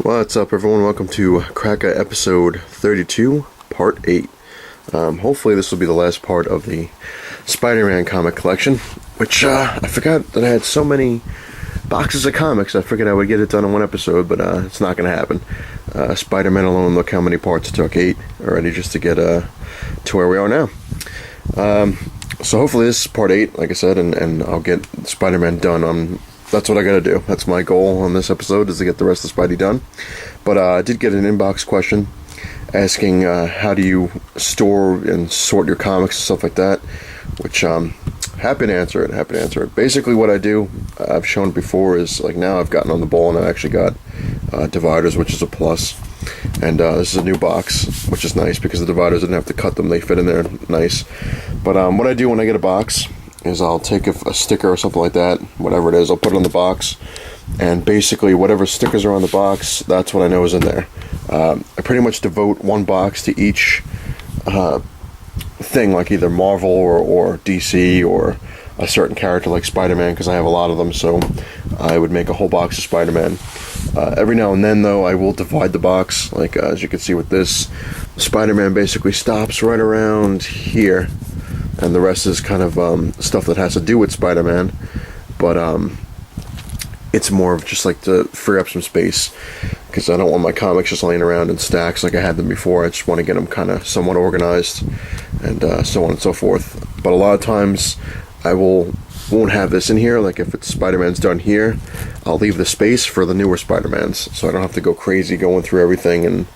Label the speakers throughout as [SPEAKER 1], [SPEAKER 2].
[SPEAKER 1] What's up, everyone? Welcome to Cracka episode 32, part 8. Hopefully this will be the last part of the SpiderMan comic collection, which I forgot that I had so many boxes of comics. I figured I would get it done in one episode, but it's not going to happen. Spider-Man alone, look how many parts it took, 8 already just to get to where we are now. So hopefully this is part 8, like I said, and I'll get Spider-Man done. That's what I gotta do. That's my goal on this episode, is to get the rest of Spidey done. But I did get an inbox question asking how do you store and sort your comics and stuff like that, which happy to answer it. Basically what I do, I've shown before, is like now I've gotten on the ball and I actually got dividers, which is a plus. And this is a new box, which is nice because the dividers didn't have to cut them. They fit in there nice. But what I do when I get a box is I'll take a sticker or something like that, whatever it is, I'll put it on the box, and basically whatever stickers are on the box, that's what I know is in there. I pretty much devote one box to each thing, like either Marvel or DC or a certain character like Spider-Man, because I have a lot of them, so I would make a whole box of Spider-Man. Every now and then, though, I will divide the box, like as you can see with this, Spider-Man basically stops right around here, and the rest is kind of stuff that has to do with Spider-Man, but it's more of just like to free up some space, because I don't want my comics just laying around in stacks like I had them before. I just want to get them kind of somewhat organized, and so on and so forth. But a lot of times I won't have this in here. Like if it's Spider-Man's done here, I'll leave the space for the newer Spider-Mans, so I don't have to go crazy going through everything and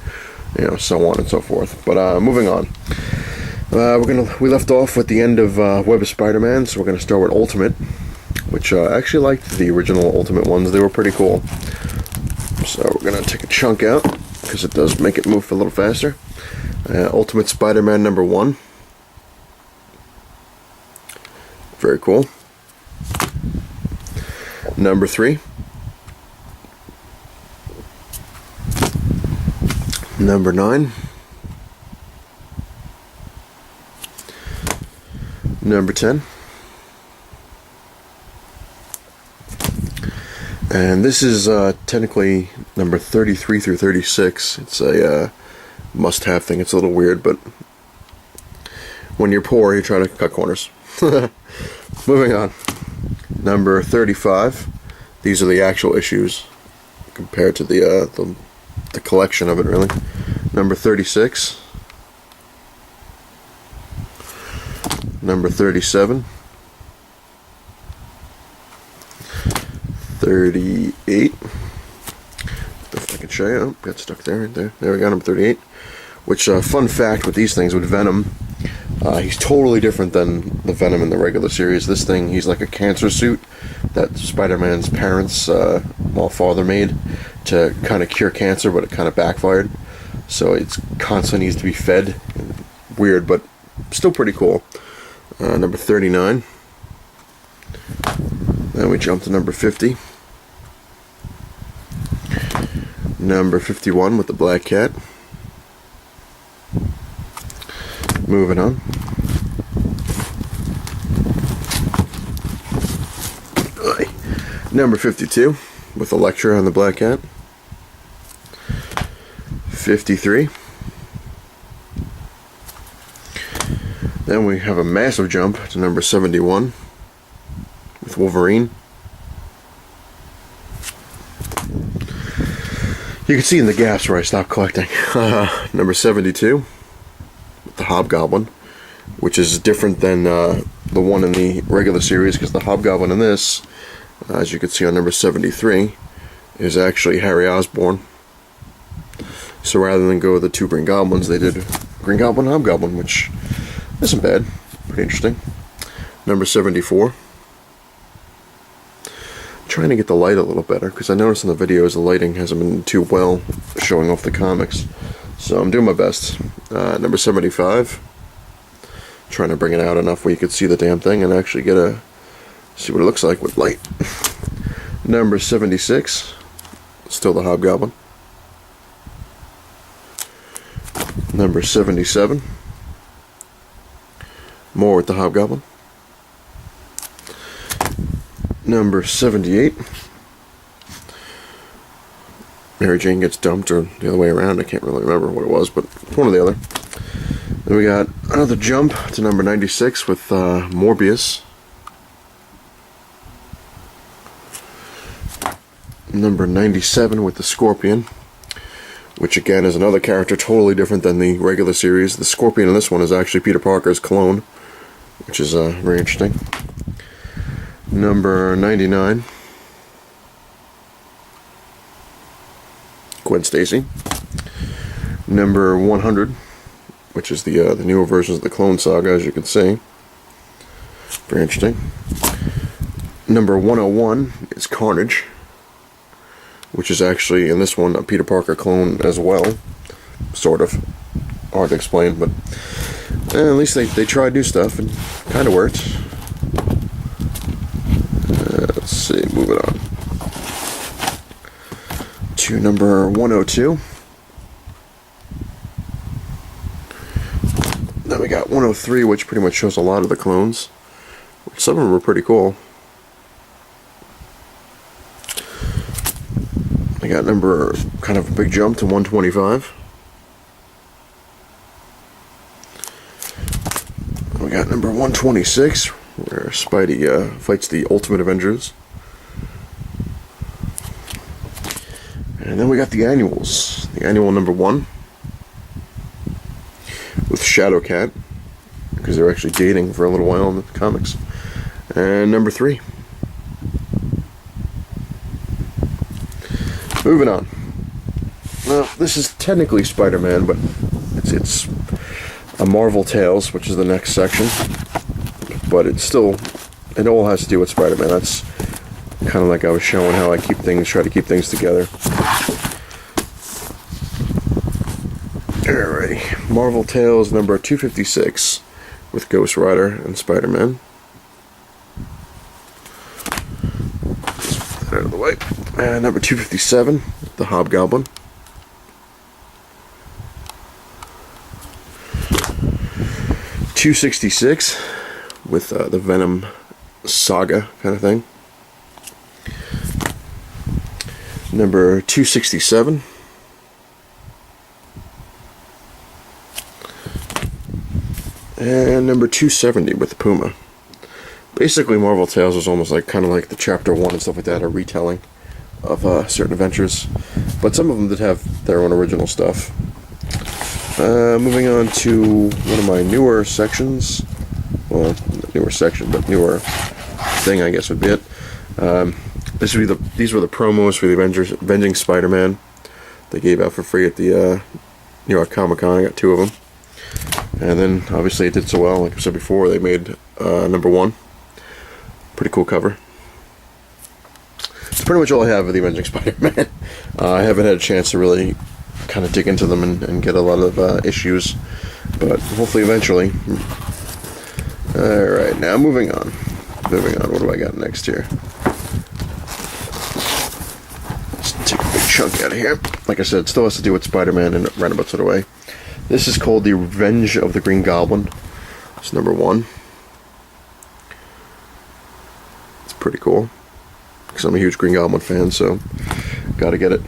[SPEAKER 1] so on and so forth. But moving on. We left off with the end of Web of Spider-Man, so we're going to start with Ultimate, which I actually liked the original Ultimate ones. They were pretty cool. So we're going to take a chunk out, because it does make it move a little faster. Ultimate Spider-Man number 1. Very cool. Number 3. Number 9. Number 10. And this is technically number 33 through 36. It's a must-have thing. It's a little weird, but when you're poor, you try to cut corners. Moving on. Number 35. These are the actual issues compared to the collection of it, really. Number 36. Number 37. 38. If I can show you. Oh, got stuck there, right there. There we go, number 38. Which, fun fact with these things, with Venom, he's totally different than the Venom in the regular series. This thing, he's like a cancer suit that Spider-Man's parents, father made to kind of cure cancer, but it kind of backfired. So it's constantly needs to be fed. Weird, but still pretty cool. Number 39. Then we jump to number 50. Number 51 with the black cat. Moving on. Number 52 with Elektra and the black cat. 53. Then we have a massive jump to number 71 with Wolverine. You can see in the gaps where I stopped collecting. Number 72 with the Hobgoblin, which is different than the one in the regular series, because the Hobgoblin in this, as you can see on number 73, is actually Harry Osborn. So rather than go with the 2 Green Goblins, they did Green Goblin, Hobgoblin, which isn't bad. Pretty interesting. Number 74. Trying to get the light a little better, because I noticed in the videos the lighting hasn't been too well showing off the comics. So I'm doing my best. Number 75. Trying to bring it out enough where you could see the damn thing and actually see what it looks like with light. Number 76. Still the Hobgoblin. Number 77. More with the Hobgoblin. Number 78. Mary Jane gets dumped, or the other way around. I can't really remember what it was, but one or the other. Then we got another jump to number 96 with Morbius. Number 97 with the Scorpion, which again is another character totally different than the regular series. The Scorpion in this one is actually Peter Parker's clone, which is very interesting. Number 99, Gwen Stacy. Number 100, which is the newer versions of the Clone Saga, as you can see. Very interesting. Number 101 is Carnage, which is actually, in this one, a Peter Parker clone as well. Sort of. Hard to explain, but at least they tried new stuff and kind of worked. Let's see, moving on to number 102. Then we got 103, which pretty much shows a lot of the clones. Some of them were pretty cool. I got kind of a big jump to 125. We got number 126, where Spidey fights the Ultimate Avengers. And then we got the annuals. The annual number 1 with Shadowcat, because they're actually dating for a little while in the comics. And number 3. Moving on. Now, this is technically Spider-Man, but it's a Marvel Tales, which is the next section. But it all has to do with Spider-Man. That's kind of like I was showing how I try to keep things together. Alrighty, Marvel Tales number 256 with Ghost Rider and Spider-Man. Out of the way. And number 257, the Hobgoblin. $266 with the Venom Saga kind of thing. Number 267. And number 270 with the Puma. Basically, Marvel Tales is almost kind of like the Chapter 1 and stuff like that, a retelling of certain adventures. But some of them did have their own original stuff. Moving on to one of my newer sections. Well, not newer section, but newer thing, I guess would be it. These were the promos for the Avenging Spider-Man. They gave out for free at the New York Comic Con. I got 2 of them. And then, obviously, it did so well. Like I said before, they made number 1. Pretty cool cover. That's pretty much all I have of the Avenging Spider-Man. I haven't had a chance to really kind of dig into them and get a lot of issues, but hopefully eventually. Alright, now moving on. What do I got next here? Let's take a big chunk out of here. Like I said, it still has to do with Spider-Man in a roundabout sort of way. This is called The Revenge of the Green Goblin. It's number 1. It's pretty cool, because I'm a huge Green Goblin fan, so gotta get it.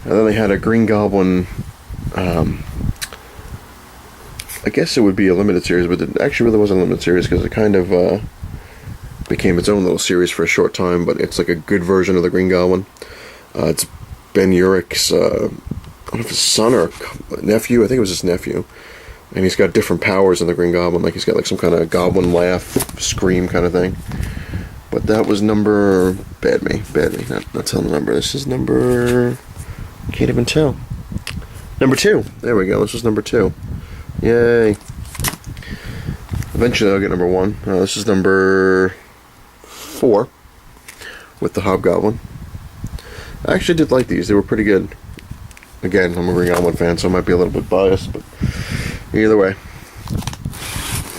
[SPEAKER 1] And then they had a Green Goblin, I guess it would be a limited series, but it actually really wasn't a limited series, because it kind of became its own little series for a short time, but it's like a good version of the Green Goblin. It's Ben Urich's, I don't know if his son or nephew, I think it was his nephew, and he's got different powers in the Green Goblin, like he's got like some kind of goblin laugh, scream kind of thing. But that was number, bad me, not telling the number, this is number, can't even tell. Number 2, there we go, this was number 2. Yay. Eventually I'll get number 1. This is number 4 with the Hobgoblin. I actually did like these, they were pretty good. Again, I'm a Green Goblin fan, so I might be a little bit biased, but either way.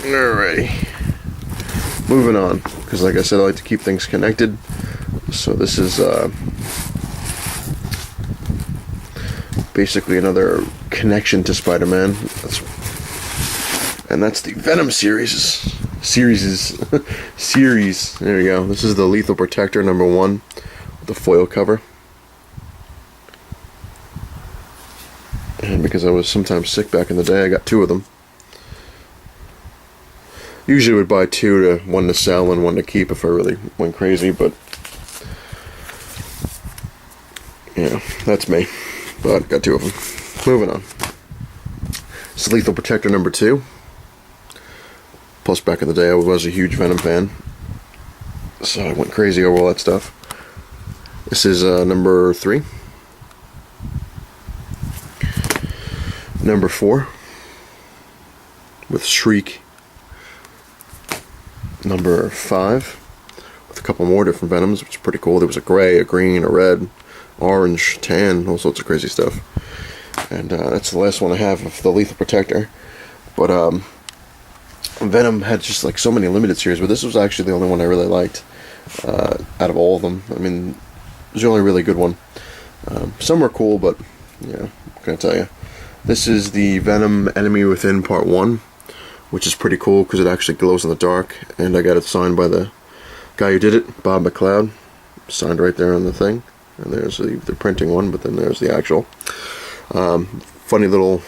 [SPEAKER 1] Alrighty. Moving on, because like I said, I like to keep things connected. So this is basically another connection to Spider-Man. And that's the Venom series. There we go. This is the Lethal Protector number 1 with the foil cover. And because I was sometimes sick back in the day, I got 2 of them. Usually would buy 2 one to sell and 1 to keep if I really went crazy, but yeah, that's me. But got 2 of them. Moving on. This is Lethal Protector number 2. Plus back in the day I was a huge Venom fan, so I went crazy over all that stuff. This is number 3. Number 4 with Shriek. Number 5 with a couple more different Venoms, which is pretty cool. There was a gray, a green, a red, orange, tan, all sorts of crazy stuff. And that's the last one I have of the Lethal Protector. But Venom had just like so many limited series, but this was actually the only one I really liked out of all of them. I mean, it was the only really good one. Some were cool, but yeah, what can I tell you? This is the Venom Enemy Within Part 1, which is pretty cool because it actually glows in the dark, and I got it signed by the guy who did it, Bob McLeod, signed right there on the thing. And there's the printing one, but then there's the actual. Funny little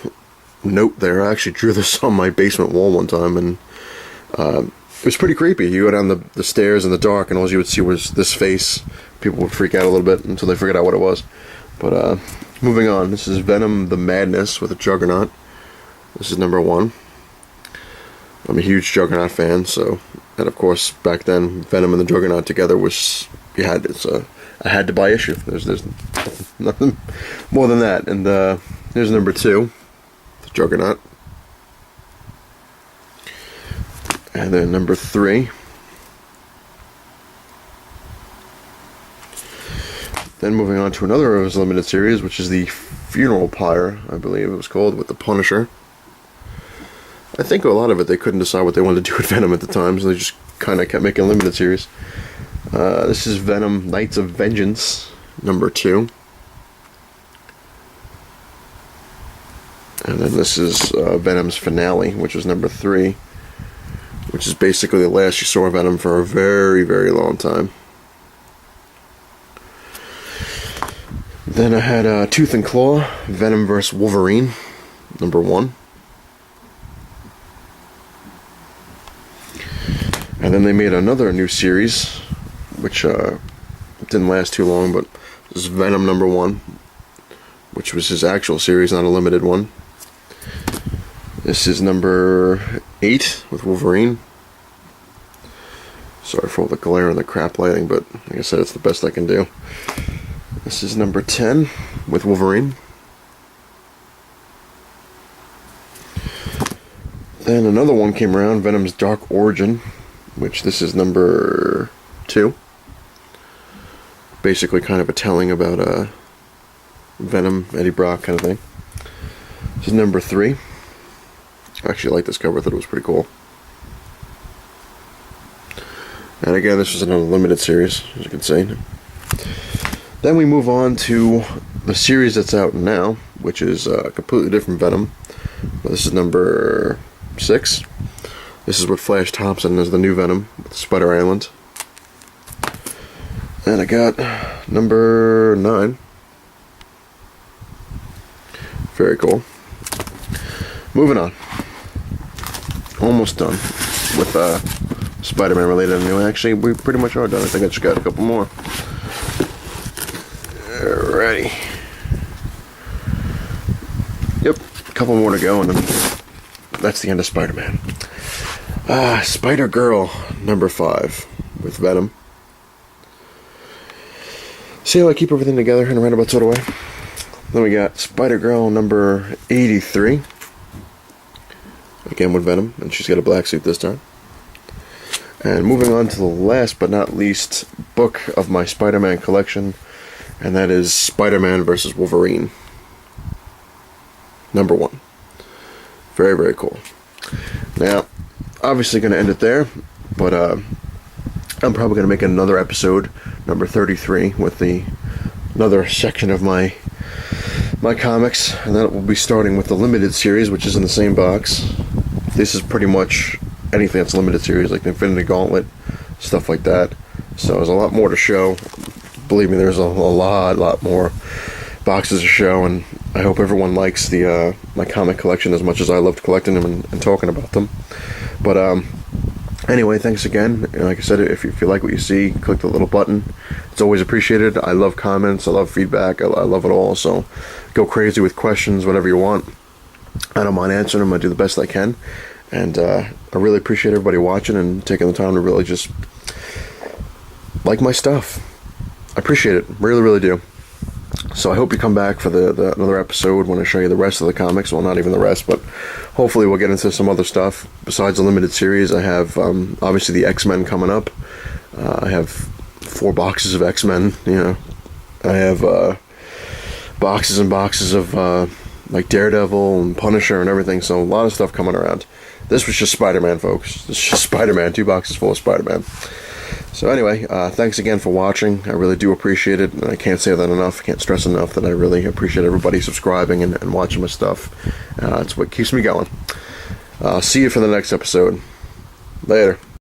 [SPEAKER 1] note there, I actually drew this on my basement wall one time, and it was pretty creepy. You go down the stairs in the dark, and all you would see was this face. People would freak out a little bit until they figured out what it was. But moving on, this is Venom the Madness with a Juggernaut. This is number 1. I'm a huge Juggernaut fan, so, and of course back then Venom and the Juggernaut together was, I had to buy issue. There's nothing more than that. And here's number 2, the Juggernaut. And then number 3. Then moving on to another of his limited series, which is the Funeral Pyre, I believe it was called, with the Punisher. I think a lot of it they couldn't decide what they wanted to do with Venom at the time, so they just kind of kept making a limited series. This is Venom Knights of Vengeance, number 2. And then this is Venom's Finale, which was number 3, which is basically the last you saw of Venom for a very, very long time. Then I had Tooth and Claw, Venom vs. Wolverine, number 1. And then they made another new series, which didn't last too long, but this is Venom number 1, which was his actual series, not a limited one. This is number 8 with Wolverine. Sorry for all the glare and the crap lighting, but like I said, it's the best I can do. This is number 10 with Wolverine. Then another one came around, Venom's Dark Origin, which this is number 2. Basically kind of a telling about Venom, Eddie Brock kind of thing. This is number 3. I actually like this cover, I thought it was pretty cool. And again, this was an unlimited series, as you can see. Then we move on to the series that's out now, which is a completely different Venom. But this is number 6. This is with Flash Thompson as the new Venom with Spider Island. And I got number 9. Very cool. Moving on. Almost done with Spider-Man related anyway. Actually, we pretty much are done. I think I just got a couple more. Alrighty. Yep, a couple more to go, and then that's the end of Spider-Man. Spider-Girl, number 5, with Venom. See how I keep everything together in a roundabout sort of way? Then we got Spider-Girl, number 83. Again with Venom, and she's got a black suit this time. And moving on to the last but not least book of my Spider-Man collection, and that is Spider-Man vs. Wolverine, number 1. Very, very cool. Now, obviously going to end it there, but I'm probably going to make another episode, number 33, with another section of my comics, and that will be starting with the limited series, which is in the same box. This is pretty much anything that's limited series, like the Infinity Gauntlet, stuff like that. So there's a lot more to show. Believe me, there's a lot more boxes to show, and I hope everyone likes the my comic collection as much as I loved collecting them and talking about them. But anyway, thanks again. Like I said, if you like what you see, click the little button. It's always appreciated. I love comments. I love feedback. I love it all. So go crazy with questions, whatever you want. I don't mind answering them. I do the best I can. And I really appreciate everybody watching and taking the time to really just like my stuff. I appreciate it. Really, really do. So I hope you come back for the another episode when I show you the rest of the comics. Well, not even the rest, but hopefully we'll get into some other stuff. Besides the limited series, I have obviously the X-Men coming up. I have 4 boxes of X-Men, you know. I have boxes and boxes of like Daredevil and Punisher and everything, so a lot of stuff coming around. This was just Spider-Man, folks. This is just Spider-Man, 2 boxes full of Spider-Man. So anyway, thanks again for watching. I really do appreciate it, and I can't say that enough. I can't stress enough that I really appreciate everybody subscribing and watching my stuff. It's what keeps me going. See you for the next episode. Later.